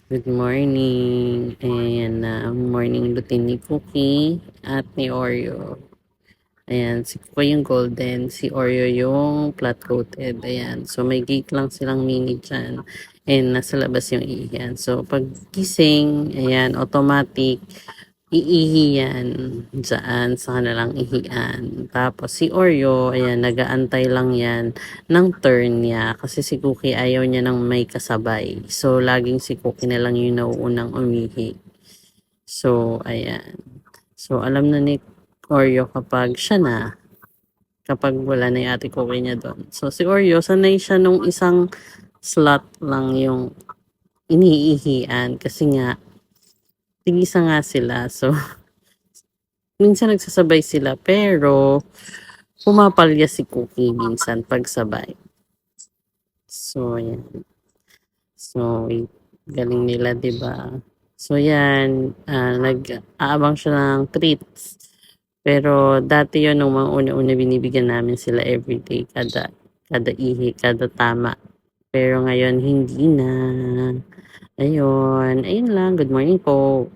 Good morning. Ayan na, morning routine ni Cookie at ni Oreo. Ayan, si Cookie yung golden, si Oreo yung flat coated. Ayan, so may gate lang silang mini dyan. And nasa labas yung ihiyan. So pag gising, ayan, automatic, iihi yan dyan sa kanilang ihian. Tapos si Oreo, ayan, nagaantay lang yan ng turn niya. Kasi si Cookie ayaw niya ng may kasabay. So, laging si Cookie na lang yung nauunang umihi. So, ayan. So, alam na ni Oreo kapag siya na, kapag wala na yung ate Cookie niya doon. So, si Oreo, sanay siya nung isang slot lang yung iniihian. Kasi nga, tigisa nga sila. So, minsan nagsasabay sila. Pero, pumapalya si Cookie minsan pagsabay. So, ayan. So, galing nila, 'di ba? So, yan, nag-aabang siya ng treats. Pero dati yun, nung mga una-una, binibigyan namin sila everyday, kada ihi, kada tama. Pero ngayon, hindi na. Ayun, ayun lang. Good morning po.